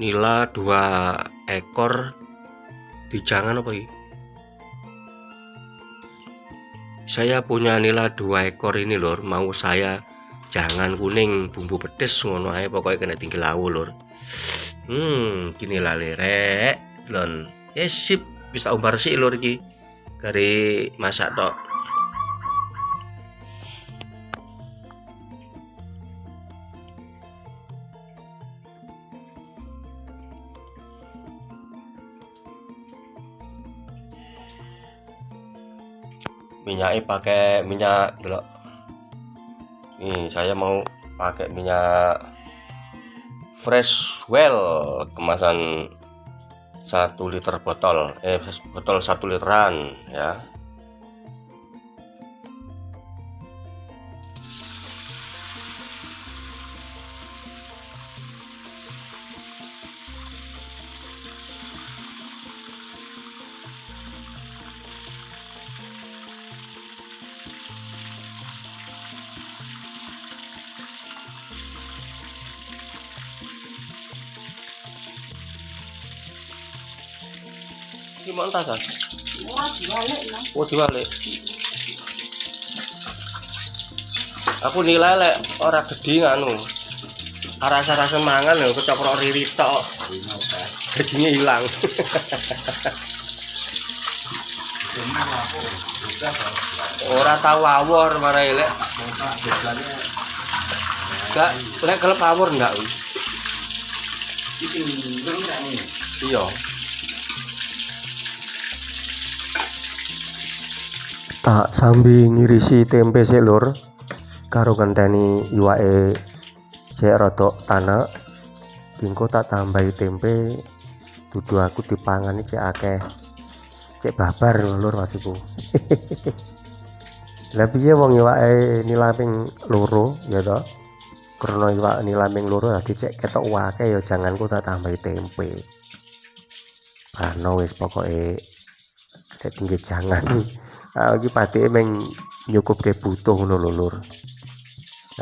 nila 2 ekor bijangan apa ini? Saya punya nila 2 ekor ini lur, mau saya jangan kuning bumbu pedes ngono ae pokoknya kena tinggi lawu lur. Gini lah lerek lon. Sip, bisa umbar sih lur iki. Kari masak tok. Minyaknya pakai minyak delok. Nih saya mau pakai minyak fresh well kemasan 1 liter botol, botol 1 literan ya. Gimana tas? Oh diwalik. Aku nilai lek ora gede nganu. Rasa-rasa mangan lho kecoprok riri tok. Gedine hilang. Ora tau awor marai lek. Enggak, lek kelep awor enggak. Iya. Tak sambil ngirisi tempe sik lur, karo ngenteni iwake cek rada tanek. Dingko tak tambahi tempe, tuju aku dipangani cek akeh, cek babar lur maksudku. Lah piye wong iwake nilaming loro ya to, karena iwak nilaming loro dadi cek ketok akeh ya janganku tak tambahi tempe. Bano wis pokoke dek tinggi jangan. Iki patike meng nyukupke butuh ngono lho lur.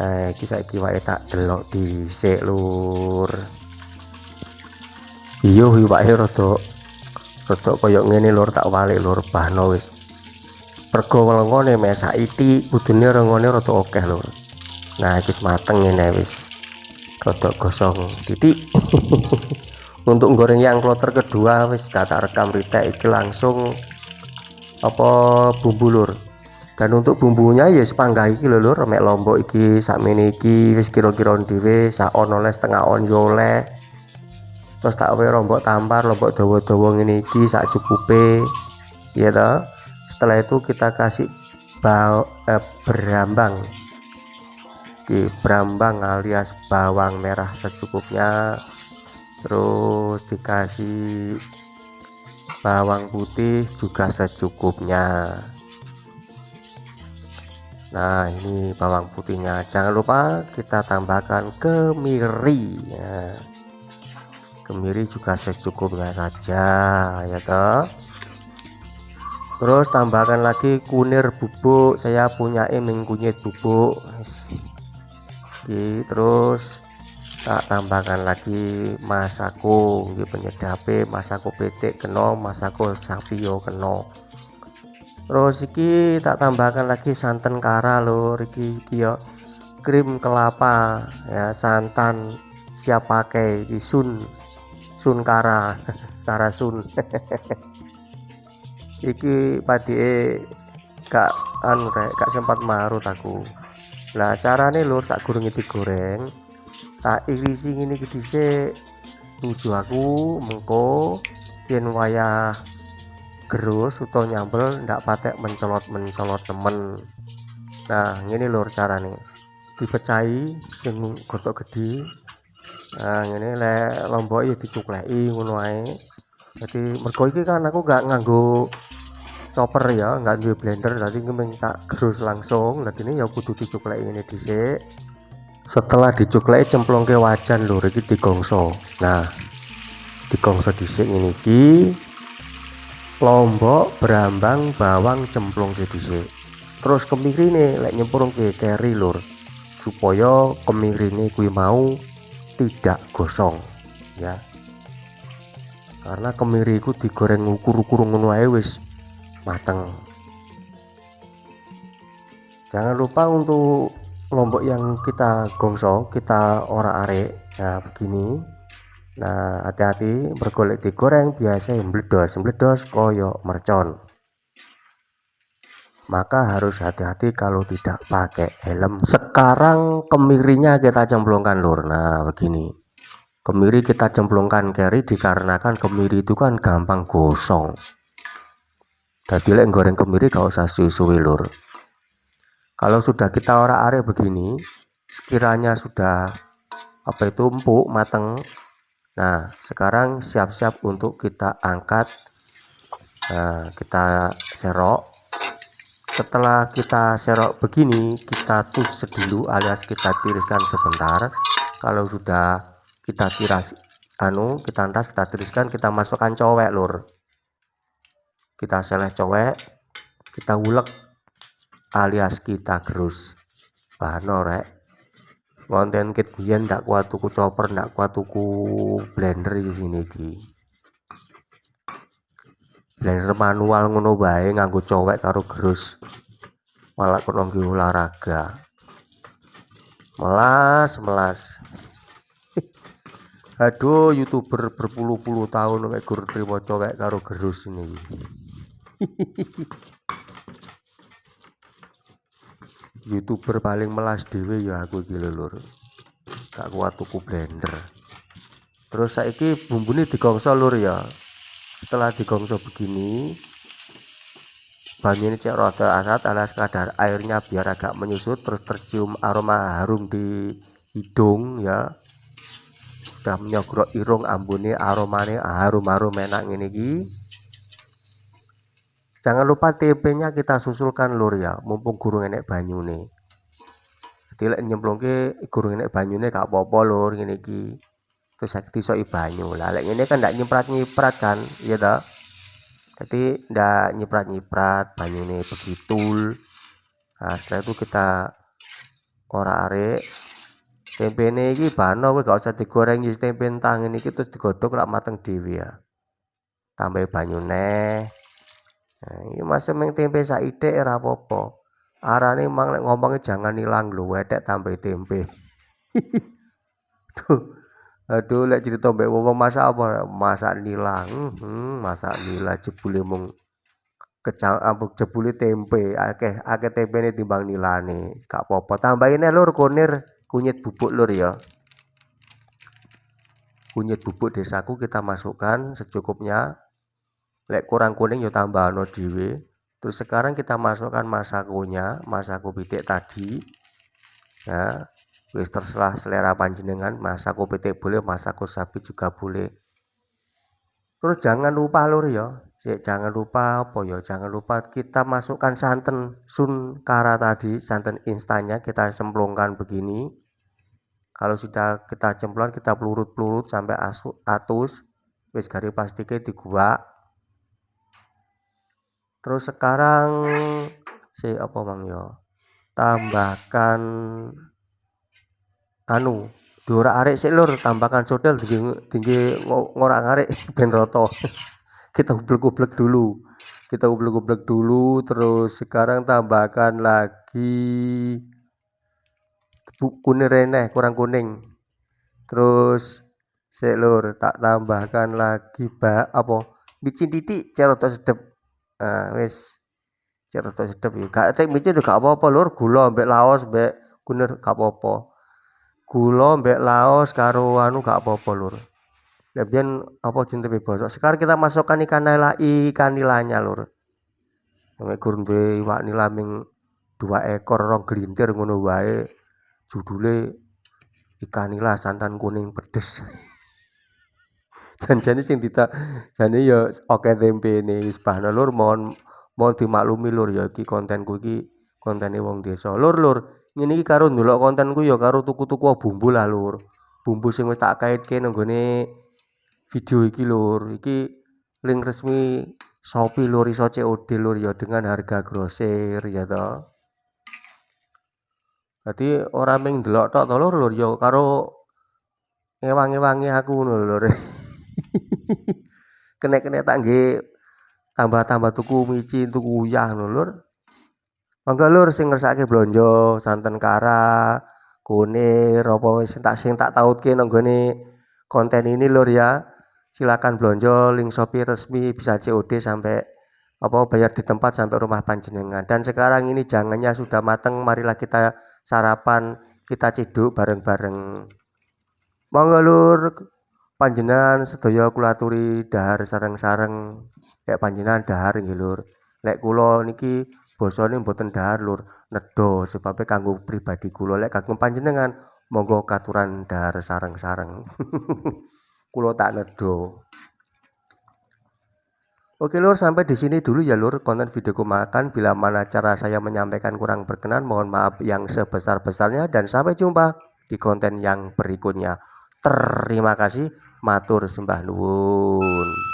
Nah iki saiki wae tak delok dhisik lur. Iya iwake rada koyo ngene lur, tak walik lur bahno wis. Pergo welengone mesak iti kudune rengone rada akeh lur. Nah iki wis mateng ngene wis. Rada gosong titik. Untuk goreng yang kloter kedua wis gak tak rekam ritek iki langsung apa bumbu lur. Dan untuk bumbunya ya sepanggah iki lho lur, mek lombok iki sakmene iki wis kira-kira dhewe sak on oleh setengah on yo oleh. Terus tak wae lombok tampar, lombok dawa-dawa ngene iki sak cukupe ya toh. Setelah itu kita kasih berambang. Berambang alias bawang merah secukupnya. Terus dikasih bawang putih juga secukupnya. Nah ini bawang putihnya, jangan lupa kita tambahkan kemiri ya. Kemiri juga secukupnya saja ya toh. Terus tambahkan lagi kunir bubuk, saya punya kunyit bubuk. Oke, terus tak tambahkan lagi masako, ini penyedape, masako petik kena, masako sapi yo kena. Terus iki tak tambahkan lagi santan kara lur, iki yo krim kelapa ya, santan siap pakai, iki sun kara kara sun. Iki padike gak anu rek, gak sempat marut aku. Lah carane lur sak gurunge digoreng tak irisi ngene iki dhisik, tuju aku mengko yen wayah gerus utawa nyambel ndak patek mencolot temen. Nah ngene lur carane, dipecahi sing godhok gedhi. Nah ngene lek lombok ya dicukleki ngono ae. Jadi mergo iki kan aku gak nganggo chopper ya, nggak duwe blender, tadi ngemeng tak gerus langsung. Lah ini ya kudu dicukleki ngene dhisik. Setelah dicukleki cemplungke wajan lho iki digongso. Nah digongso dhisik ngene iki, lombok, berambang, bawang cemplungke dhisik. Terus kemirine lek nyemplungke keri lur, supaya kemirine kuwi mau tidak gosong ya. karena kemiri iku digoreng ukur-ukur ngono ae wis mateng. Jangan lupa untuk lombok yang kita gongso, kita orak-arik. Nah begini, nah hati-hati bergolek digoreng biasa mbledos koyo mercon, maka harus hati-hati kalau tidak pakai helm. Sekarang kemirinya kita cemplungkan lur. Nah begini, kemiri kita cemplungkan keri dikarenakan kemiri itu kan gampang gosong, jadi lek goreng kemiri gak usah suwi-suwi lur. Kalau sudah kita orak-arik begini, sekiranya sudah empuk mateng, nah sekarang siap-siap untuk kita angkat. Nah kita serok. Setelah kita serok begini, kita tus dulu alias kita tiriskan sebentar. Kalau sudah kita tiras kita antas, kita tiriskan, kita masukkan cowek lur. Kita seleh cowek, kita ulek alias kita gerus. Bano rek, konten kit biyen ndak kuat tuku chopper, ndak kuat tuku blender di sini iki. Blender manual ngono bae nganggo cowek karo gerus. Malah kono nggih olahraga. Melas. Aduh, YouTuber berpuluh-puluh tahun mek gur trimo cowek karo gerus ini. YouTuber paling melas dhewe ya aku iki lur. Gak kuat tuku blender. Terus saiki bumbune digongso lur ya. Setelah digongso begini, banyunya cek rada asat alias kadar airnya biar agak menyusut, terus tercium aroma harum di hidung ya. Sudah menyogrok irung ambune, aromane harum-harum enak ngene iki. Jangan lupa tempenya kita susulkan lur ya, mumpung gurung enek banyune. Jadi lek nyemplungke gurung enek banyune gak apa-apa lur ngene iki. Terus saiki disoki banyu. Lah lek ngene kan ndak nyiprat-nyiprat kan, ya toh. Jadi ndak nyiprat-nyiprat banyune begitu. Nah, setelah itu kita orak-arik. Tempene iki bano kowe gak usah digoreng wis tempe entang ini iki terus digodhog lak mateng dhewe ya. Tambah banyu neh. Nah, iki masih meng tempe saithik ora apa-apa. Arane mang lek ngomongnya jangan ilang lho, wedek tambah tempe. Aduh lek cerita mbek wong masak apa? Masak nilang. Masak nila jebule mung jebule tempe, akeh tempene timbang nilane. Gak apa-apa, tambahin lur kunyit bubuk lur ya. Kunyit bubuk desaku kita masukkan secukupnya. Lek kurang kuning ya tambahno dhewe. Terus sekarang kita masukkan masakonya, masako pitik tadi. Nah, wis terserah selera panjenengan, masako pitik boleh, masako sapi juga boleh. Terus jangan lupa lur ya. Jangan lupa apa ya? Jangan lupa kita masukkan santan sun kara tadi, santan instannya kita cemplungkan begini. Kalau sudah kita cemplung, kita pelurut-pelurut sampai atus. Wis garis plastiknya diguak. Terus sekarang apa mang ya? Tambahkan diorak-arik sik lur, tambahkan sodel tinggi ngorak-arik ben rata. Kita ublek-ublek dulu. Terus sekarang tambahkan lagi kunir reneh, kurang kuning. Terus sik lur, tak tambahkan lagi micin titik rada sedep. Nah, wis rada sedep ya. Gak tek micin gak apa-apa lur, gula mbek laos mbek kunir gak apa-apa. Gula mbek laos karo gak apa-apa lur. Biyen apa jenenge bosok. Sekarang kita masukkan ikan nilanya lur. Nek gur duwe iwak nila ming 2 ekor 2 gelintir ngono wae. Judule ikan nila santan kuning pedes. Janjane sing jane ya oke tempene wis bahana lur, mohon dimaklumi lur ya, iki kontenku iki kontene wong desa. Lur ngene iki karo ndelok kontenku ya karo tuku-tuku bumbu lah lur. Bumbu sing wis tak kaitke nang gone video iki lur. Iki link resmi Shopee lur, iso COD lur ya dengan harga grosir ya toh. Jadi ora mung ndelok tok to lur ya karo ngewangi-wangi aku ngono lur. kene-kene tak nggih tambah-tambah tuku micin, tuku uyah lho Lur. Monggo Lur sing ngersake blonjo santen kara, kunir apa wis sing tak tautke nang nggone konten ini Lur ya. Silakan blonjo link Shopee resmi bisa COD sampai bayar di tempat sampai rumah panjenengan. Dan sekarang ini jangannya sudah mateng, marilah kita sarapan, kita ciduk bareng-bareng. Monggo Lur, panjenengan sedaya kula aturi dahar sareng-sareng. Lek panjenengan dahar nggih Lur. Lek kula niki basane mboten dahar Lur, nedha sebabe kanggo pribadi kula. Lek kanggo panjenengan monggo katuran dahar sareng-sareng. Kula tak nedha. Oke Lur, sampai di sini dulu ya Lur konten videoku makan. Bila mana cara saya menyampaikan kurang berkenan, mohon maaf yang sebesar-besarnya dan sampai jumpa di konten yang berikutnya. Terima kasih, matur sembah nuwun.